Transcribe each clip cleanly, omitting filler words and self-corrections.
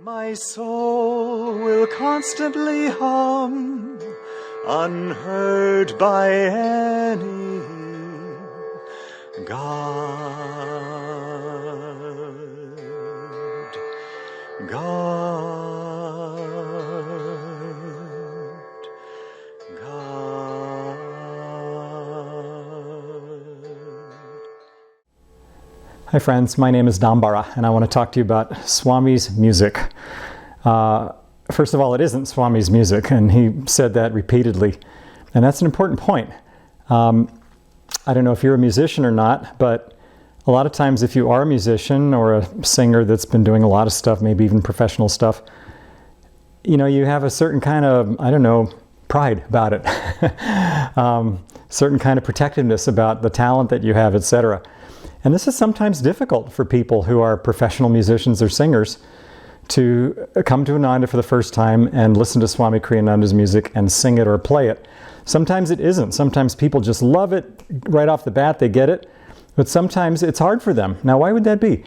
My soul will constantly hum, unheard by any God, God, God. Hi friends, my name is Dambara and I want to talk to you about Swami's music. First of all, it isn't Swami's music, and he said that repeatedly, and that's an important point. I don't know if you're a musician or not, but a lot of times if you are a musician or a singer that's been doing a lot of stuff, maybe even professional stuff, you know, you have a certain kind of, I don't know, pride about it. Certain kind of protectiveness about the talent that you have, etc. And this is sometimes difficult for people who are professional musicians or singers to come to Ananda for the first time and listen to Swami Kriyananda's music and sing it or play it. Sometimes it isn't. Sometimes people just love it right off the bat, they get it. But sometimes it's hard for them. Now, why would that be?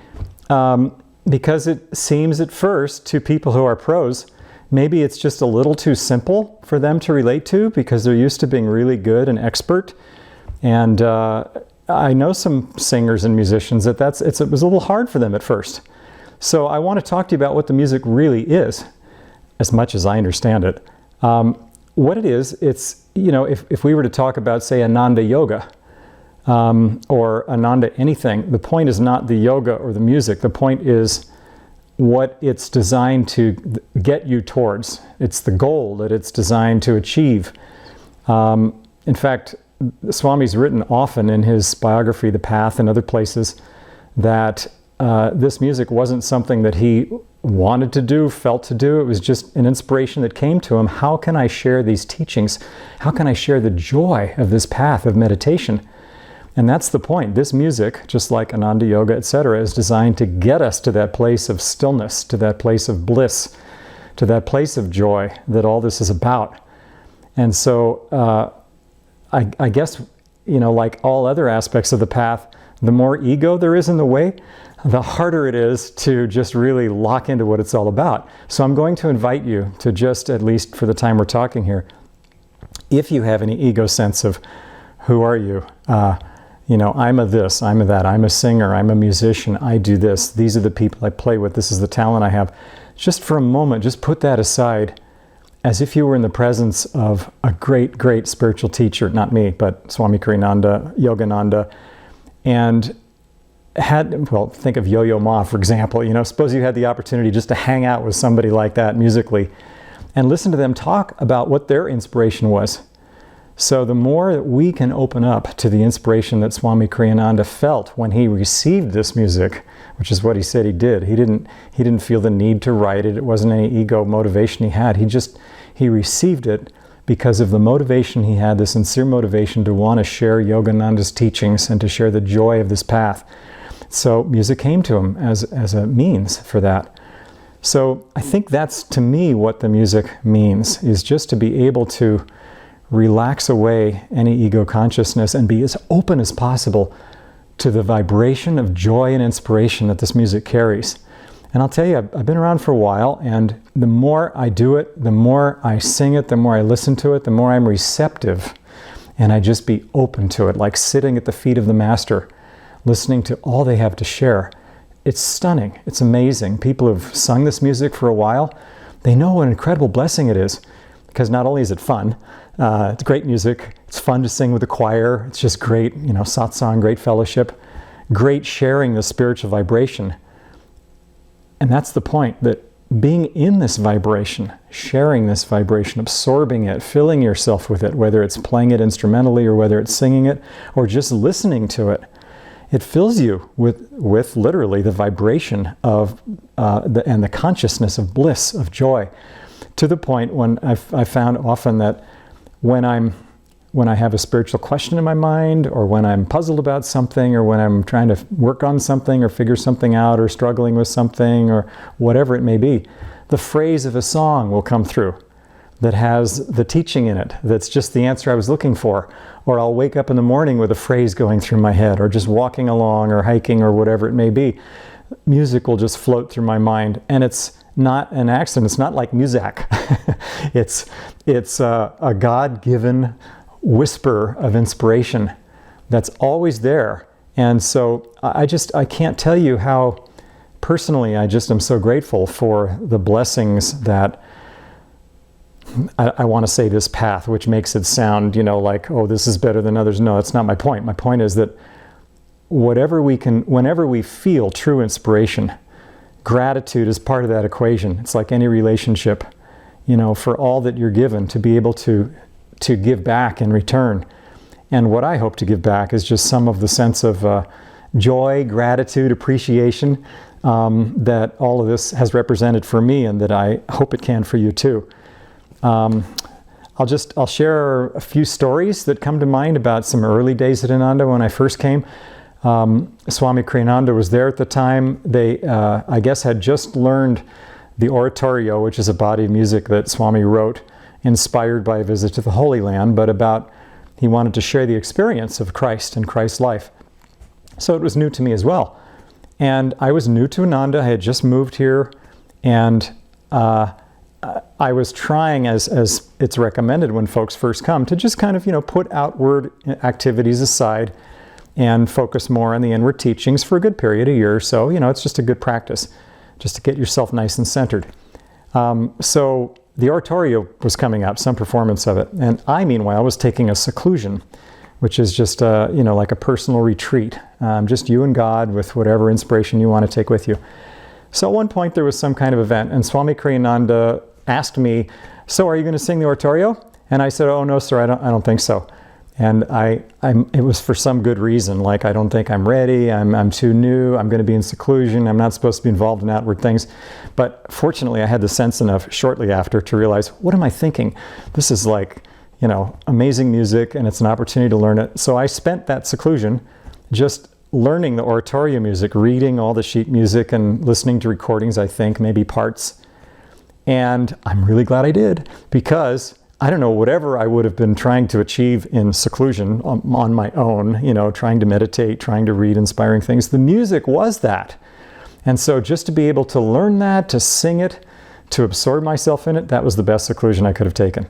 Because it seems at first to people who are pros, maybe it's just a little too simple for them to relate to because they're used to being really good and expert. And I know some singers and musicians that it was a little hard for them at first. So I want to talk to you about what the music really is, as much as I understand it. What it is, it's, you know, if we were to talk about, say, Ananda Yoga, or Ananda anything, the point is not the yoga or the music. The point is what it's designed to get you towards. It's the goal that it's designed to achieve. In fact, Swami's written often in his biography, The Path, and other places, that this music wasn't something that he wanted to do, felt to do. It was just an inspiration that came to him. How can I share these teachings? How can I share the joy of this path of meditation? And that's the point. This music, just like Ananda Yoga, etc., is designed to get us to that place of stillness, to that place of bliss, to that place of joy that all this is about. And so I guess, you know, like all other aspects of the path, the more ego there is in the way, the harder it is to just really lock into what it's all about. So I'm going to invite you to just, at least for the time we're talking here, if you have any ego sense of who are you, you know, I'm a this, I'm a that, I'm a singer, I'm a musician, I do this, these are the people I play with, this is the talent I have. Just for a moment, just put that aside as if you were in the presence of a great, great spiritual teacher, not me, but Swami Kriyananda, Yogananda, and well, think of Yo-Yo Ma, for example. You know, suppose you had the opportunity just to hang out with somebody like that musically and listen to them talk about what their inspiration was. So the more that we can open up to the inspiration that Swami Kriyananda felt when he received this music, which is what he said he did. He didn't feel the need to write it. It wasn't any ego motivation he had. He received it because of the motivation he had, the sincere motivation to want to share Yogananda's teachings and to share the joy of this path. So music came to him as a means for that. So I think that's, to me, what the music means, is just to be able to relax away any ego consciousness and be as open as possible to the vibration of joy and inspiration that this music carries. And I'll tell you, I've been around for a while, and the more I do it, the more I sing it, the more I listen to it, the more I'm receptive, and I just be open to it, like sitting at the feet of the Master, listening to all they have to share. It's stunning. It's amazing. People who've sung this music for a while, they know what an incredible blessing it is, because not only is it fun, it's great music, it's fun to sing with the choir, it's just great, you know, satsang, great fellowship, great sharing the spiritual vibration. And that's the point, that being in this vibration, sharing this vibration, absorbing it, filling yourself with it, whether it's playing it instrumentally or whether it's singing it or just listening to it, it fills you with literally the vibration of and the consciousness of bliss, of joy, to the point when I found often that when I have a spiritual question in my mind, or when I'm puzzled about something, or when I'm trying to work on something or figure something out, or struggling with something, or whatever it may be, the phrase of a song will come through that has the teaching in it, that's just the answer I was looking for. Or I'll wake up in the morning with a phrase going through my head, or just walking along or hiking or whatever it may be. Music will just float through my mind, and it's not an accident. It's not like music. It's a God-given whisper of inspiration that's always there. And so I can't tell you how personally I just am so grateful for the blessings that I want to say this path, which makes it sound, like, oh, this is better than others. No, that's not my point. My point is that whenever we feel true inspiration, gratitude is part of that equation. It's like any relationship, for all that you're given, to be able to give back in return. And what I hope to give back is just some of the sense of joy, gratitude, appreciation that all of this has represented for me, and that I hope it can for you too. I'll share a few stories that come to mind about some early days at Ananda when I first came. Swami Kriyananda was there at the time. They, I guess, had just learned the oratorio, which is a body of music that Swami wrote, inspired by a visit to the Holy Land, but he wanted to share the experience of Christ and Christ's life. So it was new to me as well. And I was new to Ananda. I had just moved here, and I was trying, as it's recommended when folks first come, to just kind of, put outward activities aside and focus more on the inward teachings for a good period, a year or so. It's just a good practice, just to get yourself nice and centered. So the oratorio was coming up, some performance of it. And I, meanwhile, was taking a seclusion, which is just, like a personal retreat. Just you and God with whatever inspiration you want to take with you. So at one point there was some kind of event, and Swami Kriyananda asked me, "So are you going to sing the oratorio?" And I said, "Oh no, sir, I don't think so." And it was for some good reason, like, I don't think I'm ready, I'm too new, I'm going to be in seclusion, I'm not supposed to be involved in outward things. But fortunately I had the sense enough shortly after to realize, what am I thinking? This is like, amazing music, and it's an opportunity to learn it. So I spent that seclusion just learning the oratorio music, reading all the sheet music and listening to recordings, I think, maybe parts. And I'm really glad I did, because I don't know, whatever I would have been trying to achieve in seclusion on my own, trying to meditate, trying to read inspiring things, the music was that. And so just to be able to learn that, to sing it, to absorb myself in it, that was the best seclusion I could have taken.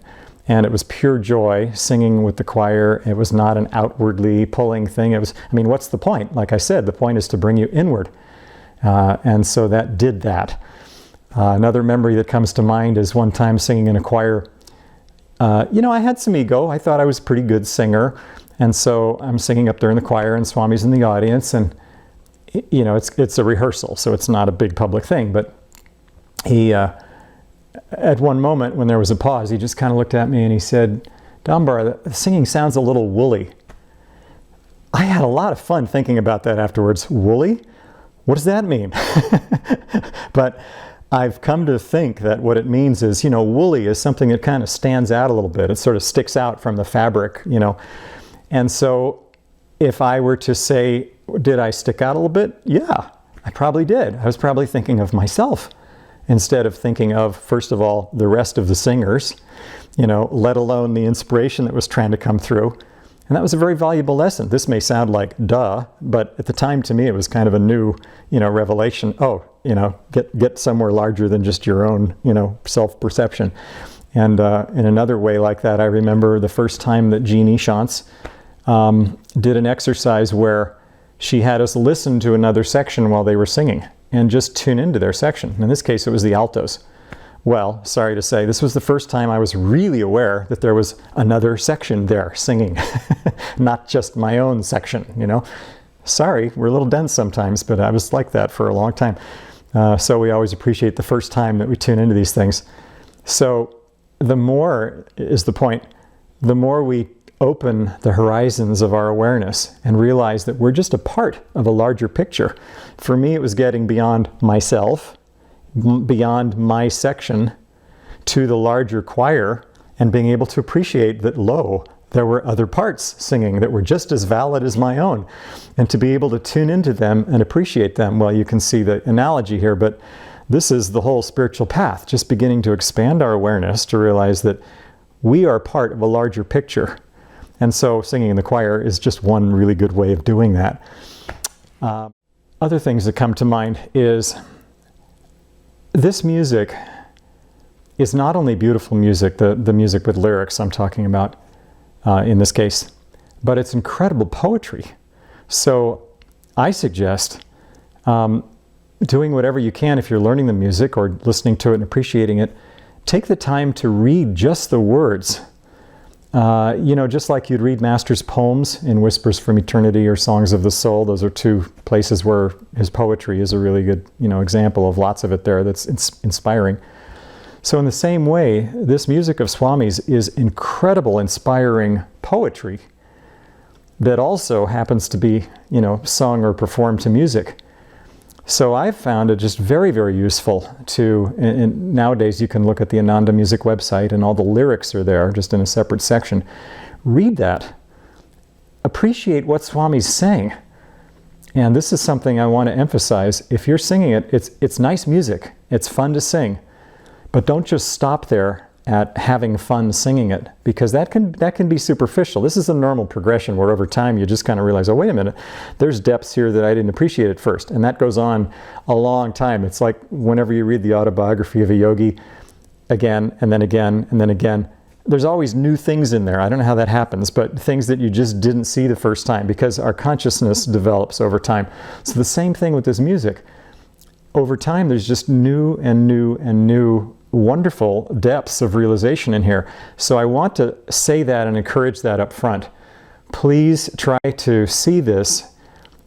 And it was pure joy, singing with the choir. It was not an outwardly pulling thing. It was, what's the point? Like I said, the point is to bring you inward. And so that did that. Another memory that comes to mind is one time singing in a choir. I had some ego. I thought I was a pretty good singer. And so I'm singing up there in the choir, and Swami's in the audience. And, it's a rehearsal, so it's not a big public thing. But he... at one moment, when there was a pause, he just kind of looked at me and he said, "Dambara, the singing sounds a little woolly." I had a lot of fun thinking about that afterwards. Woolly? What does that mean? But I've come to think that what it means is, woolly is something that kind of stands out a little bit. It sort of sticks out from the fabric, And so if I were to say, did I stick out a little bit? Yeah, I probably did. I was probably thinking of myself, instead of thinking of, first of all, the rest of the singers, let alone the inspiration that was trying to come through. And that was a very valuable lesson. This may sound like duh, but at the time, to me, it was kind of a new, revelation. Oh, get somewhere larger than just your own, self-perception. And in another way like that, I remember the first time that Jeannie Shantz did an exercise where she had us listen to another section while they were singing, and just tune into their section. In this case, it was the altos. Well, sorry to say, this was the first time I was really aware that there was another section there singing, not just my own section, Sorry, we're a little dense sometimes, but I was like that for a long time. So we always appreciate the first time that we tune into these things. So the more is the point, the more we open the horizons of our awareness and realize that we're just a part of a larger picture. For me, it was getting beyond myself, beyond my section, to the larger choir, and being able to appreciate that, lo, there were other parts singing that were just as valid as my own. And to be able to tune into them and appreciate them, well, you can see the analogy here, but this is the whole spiritual path, just beginning to expand our awareness to realize that we are part of a larger picture. And so singing in the choir is just one really good way of doing that. Other things that come to mind is this music is not only beautiful music, the music with lyrics I'm talking about in this case, but it's incredible poetry. So I suggest doing whatever you can if you're learning the music or listening to it and appreciating it. Take the time to read just the words. Just like you'd read Master's poems in Whispers from Eternity or Songs of the Soul. Those are two places where his poetry is a really good, example of lots of it there that's inspiring. So in the same way, this music of Swami's is incredible, inspiring poetry that also happens to be, sung or performed to music. So I've found it just very, very useful to, and nowadays you can look at the Ananda Music website and all the lyrics are there, just in a separate section. Read that. Appreciate what Swami's saying. And this is something I want to emphasize. If you're singing it, it's nice music. It's fun to sing. But don't just stop there at having fun singing it, because that can be superficial. This is a normal progression where over time you just kind of realize, oh, wait a minute, there's depths here that I didn't appreciate at first. And that goes on a long time. It's like whenever you read the autobiography of a yogi again, and then again, and then again, there's always new things in there. I don't know how that happens, but things that you just didn't see the first time, because our consciousness develops over time. So the same thing with this music. Over time, there's just new and new and new wonderful depths of realization in here. So I want to say that and encourage that up front. Please try to see this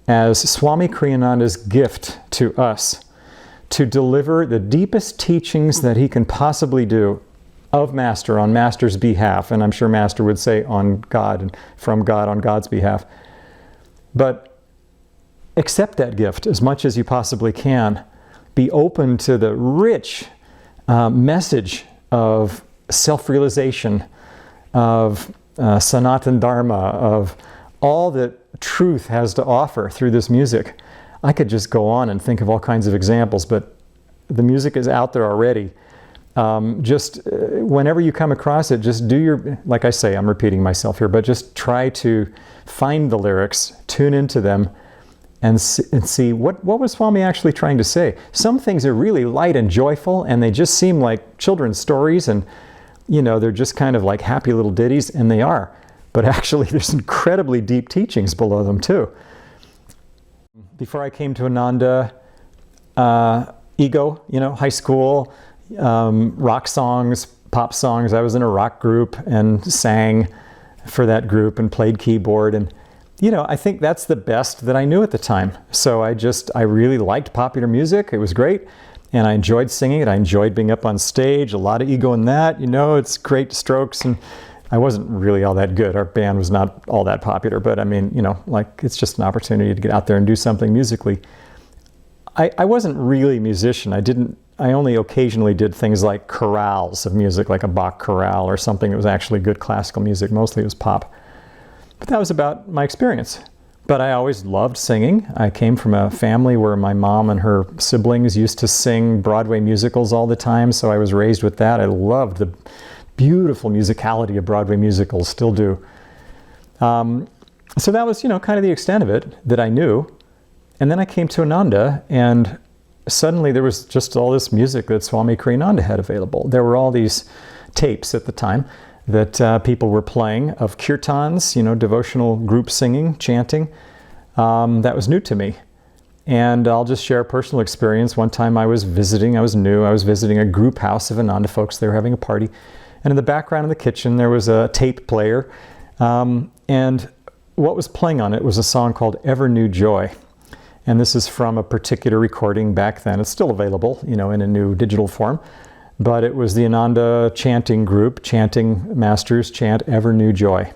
as Swami Kriyananda's gift to us to deliver the deepest teachings that he can possibly do of Master on Master's behalf. And I'm sure Master would say on God and from God on God's behalf. But accept that gift as much as you possibly can. Be open to the rich message of self-realization, of Sanatan Dharma, of all that truth has to offer through this music. I could just go on and think of all kinds of examples, but the music is out there already. Whenever you come across it, just do your, like I say, I'm repeating myself here, but just try to find the lyrics, tune into them, and see what was Swami actually trying to say. Some things are really light and joyful, and they just seem like children's stories, and they're just kind of like happy little ditties, and they are. But actually, there's incredibly deep teachings below them too. Before I came to Ananda, ego, high school, rock songs, pop songs. I was in a rock group and sang for that group and played keyboard, and I think that's the best that I knew at the time. So I really liked popular music. It was great. And I enjoyed singing it. I enjoyed being up on stage. A lot of ego in that. It's great strokes. And I wasn't really all that good. Our band was not all that popular. But I mean, it's just an opportunity to get out there and do something musically. I wasn't really a musician. I only occasionally did things like chorales of music, like a Bach chorale or something that was actually good classical music. Mostly it was pop. But that was about my experience. But I always loved singing. I came from a family where my mom and her siblings used to sing Broadway musicals all the time, so I was raised with that. I loved the beautiful musicality of Broadway musicals, still do. So that was, kind of the extent of it that I knew. And then I came to Ananda, and suddenly there was just all this music that Swami Kriyananda had available. There were all these tapes at the time that people were playing of kirtans, devotional group singing, chanting. That was new to me. And I'll just share a personal experience. One time I was visiting a group house of Ananda folks. They were having a party. And in the background in the kitchen, there was a tape player. And what was playing on it was a song called Ever New Joy. And this is from a particular recording back then. It's still available, in a new digital form. But it was the Ananda chanting group, chanting Master's chant, Ever New Joy.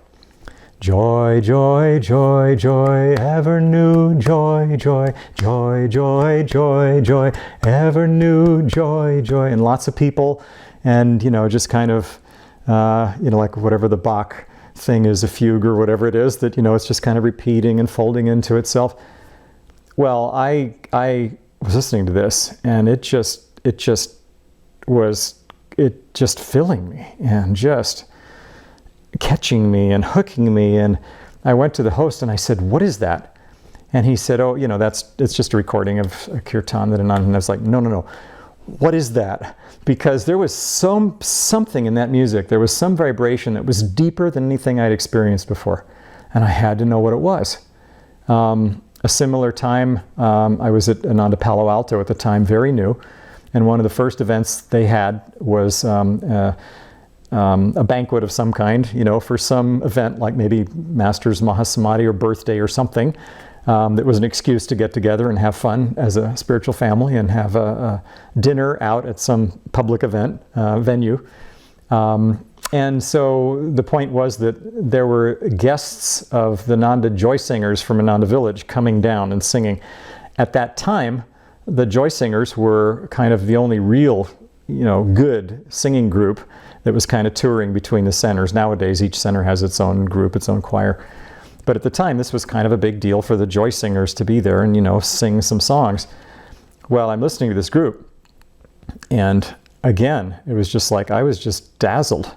Joy, joy, joy, joy, ever new joy, joy, joy, joy, joy, joy, ever new joy, joy. And lots of people, and, just kind of, like whatever the Bach thing is, a fugue or whatever it is, that, it's just kind of repeating and folding into itself. Well, I was listening to this, and it just was filling me and just catching me and hooking me. And I went to the host and I said, "What is that?" And he said, "Oh, it's just a recording of a kirtan that Ananda." And I was like, no. what is that? Because there was something in that music. There was some vibration that was deeper than anything I'd experienced before. And I had to know what it was. A similar time, I was at Ananda Palo Alto at the time, very new. And one of the first events they had was a banquet of some kind, for some event like maybe Master's Mahasamadhi or birthday or something. That was an excuse to get together and have fun as a spiritual family and have a dinner out at some public event venue. And so the point was that there were guests of the Nanda joy singers from Ananda Village coming down and singing. At that time, the joy singers were kind of the only real, good singing group that was kind of touring between the centers. Nowadays, each center has its own group, its own choir. But at the time, this was kind of a big deal for the joy singers to be there and, sing some songs. Well, I'm listening to this group, and again, it was just like I was just dazzled,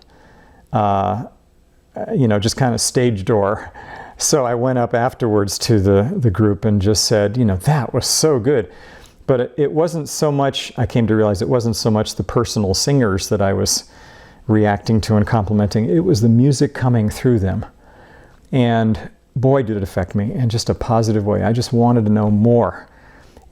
just kind of stage door. So I went up afterwards to the group and just said, that was so good. But it wasn't so much, I came to realize it wasn't so much the personal singers that I was reacting to and complimenting. It was the music coming through them. And boy, did it affect me in just a positive way. I just wanted to know more.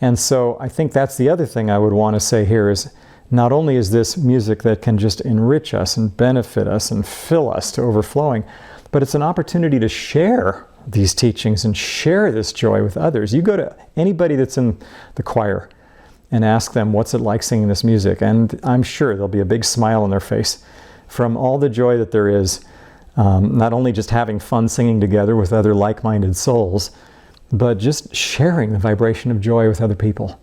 And so I think that's the other thing I would want to say here is not only is this music that can just enrich us and benefit us and fill us to overflowing, but it's an opportunity to share these teachings and share this joy with others. You go to anybody that's in the choir and ask them, what's it like singing this music? And I'm sure there'll be a big smile on their face from all the joy that there is. Not only just having fun singing together with other like-minded souls, but just sharing the vibration of joy with other people.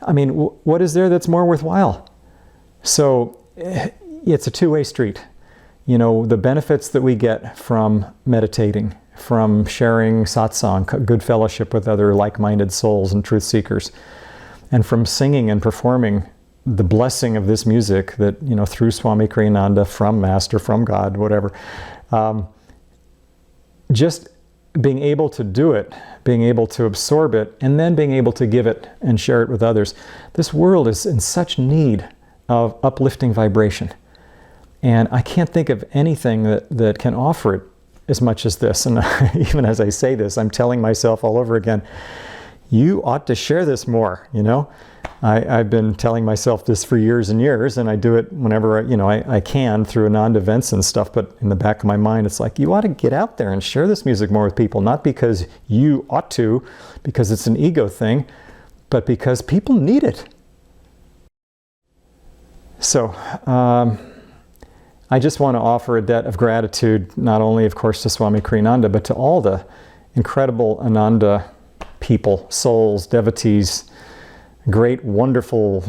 I mean, what is there that's more worthwhile? So it's a two-way street. The benefits that we get from meditating, from sharing satsang, good fellowship with other like-minded souls and truth seekers, and from singing and performing the blessing of this music that, through Swami Kriyananda, from Master, from God, whatever. Just being able to do it, being able to absorb it, and then being able to give it and share it with others. This world is in such need of uplifting vibration. And I can't think of anything that can offer it as much as this. And even as I say this, I'm telling myself all over again, you ought to share this more, I've been telling myself this for years and years, and I do it whenever I can through Ananda events and stuff, but in the back of my mind, it's like, you ought to get out there and share this music more with people, not because you ought to, because it's an ego thing, but because people need it. So, I just want to offer a debt of gratitude, not only, of course, to Swami Kriyananda, but to all the incredible Ananda people, souls, devotees, great, wonderful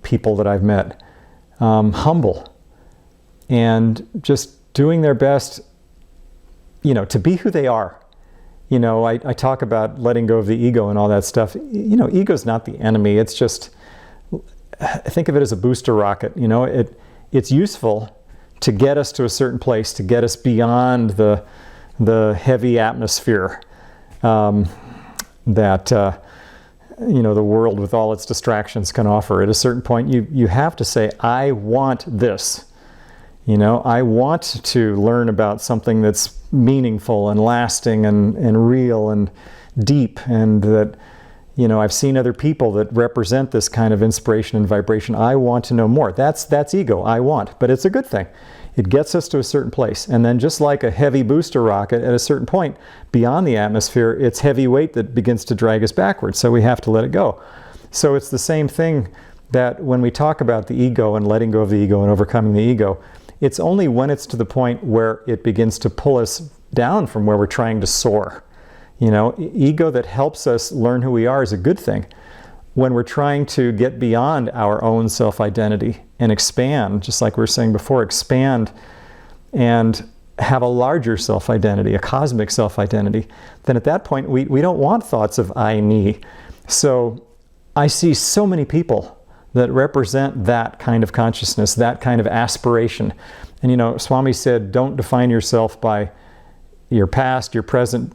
people that I've met, humble, and just doing their best, to be who they are. I talk about letting go of the ego and all that stuff. Ego's not the enemy. It's just, think of it as a booster rocket. It's useful to get us to a certain place, to get us beyond the heavy atmosphere that the world with all its distractions can offer. At a certain point, you have to say, I want this. I want to learn about something that's meaningful and lasting and real and deep, and that, I've seen other people that represent this kind of inspiration and vibration. I want to know more. That's ego, I want, but it's a good thing. It gets us to a certain place. And then just like a heavy booster rocket, at a certain point, beyond the atmosphere, it's heavy weight that begins to drag us backwards. So we have to let it go. So it's the same thing that when we talk about the ego and letting go of the ego and overcoming the ego, it's only when it's to the point where it begins to pull us down from where we're trying to soar. Ego that helps us learn who we are is a good thing. When we're trying to get beyond our own self-identity and expand, just like we were saying before, expand and have a larger self-identity, a cosmic self-identity, then at that point we don't want thoughts of I, me. So I see so many people that represent that kind of consciousness, that kind of aspiration. And Swami said, don't define yourself by your past, your present,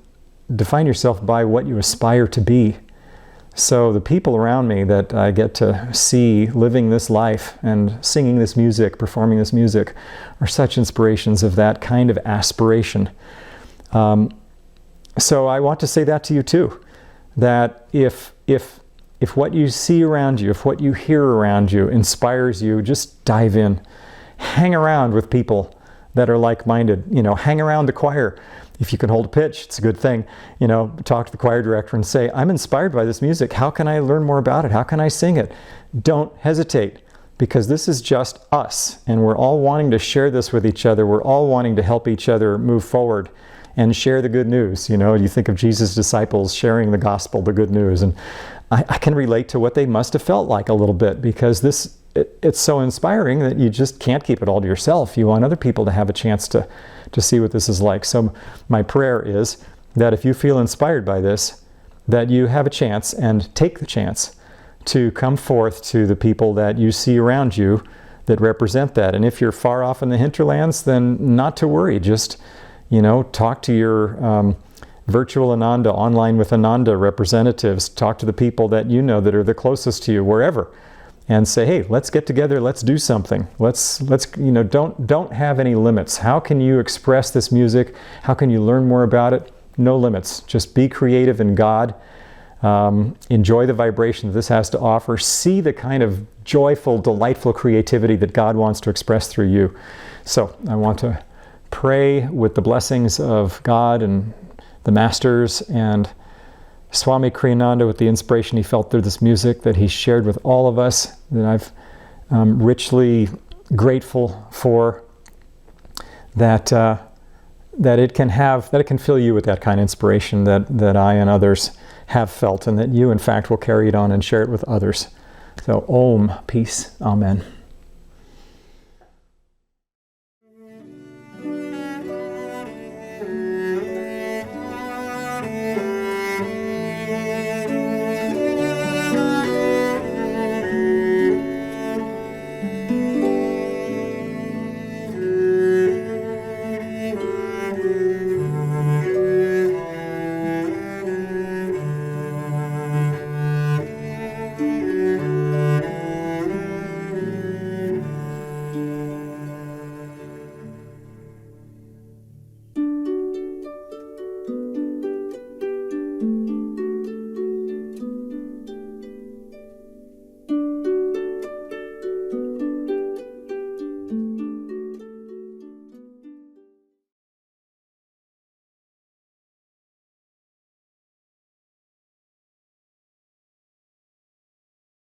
define yourself by what you aspire to be. So the people around me that I get to see living this life and singing this music, performing this music, are such inspirations of that kind of aspiration. So I want to say that to you too, that if what you see around you, if what you hear around you inspires you, just dive in. Hang around with people that are like-minded. Hang around the choir. If you can hold a pitch, it's a good thing. Talk to the choir director and say, I'm inspired by this music. How can I learn more about it? How can I sing it? Don't hesitate, because this is just us, and we're all wanting to share this with each other. We're all wanting to help each other move forward and share the good news. You think of Jesus' disciples sharing the gospel, the good news, and I can relate to what they must have felt like a little bit, because it's so inspiring that you just can't keep it all to yourself. You want other people to have a chance to see what this is like. So my prayer is that if you feel inspired by this, that you have a chance and take the chance to come forth to the people that you see around you that represent that. And if you're far off in the hinterlands, then not to worry. Just, talk to your virtual Ananda, online with Ananda representatives. Talk to the people that that are the closest to you, wherever. And say, hey, let's get together, let's do something. Let's don't have any limits. How can you express this music? How can you learn more about it? No limits. Just be creative in God. Enjoy the vibration that this has to offer. See the kind of joyful, delightful creativity that God wants to express through you. So I want to pray with the blessings of God and the masters and Swami Kriyananda, with the inspiration he felt through this music that he shared with all of us, that I'm richly grateful for, that it can fill you with that kind of inspiration that I and others have felt, and that you in fact will carry it on and share it with others. So Om, peace, Amen.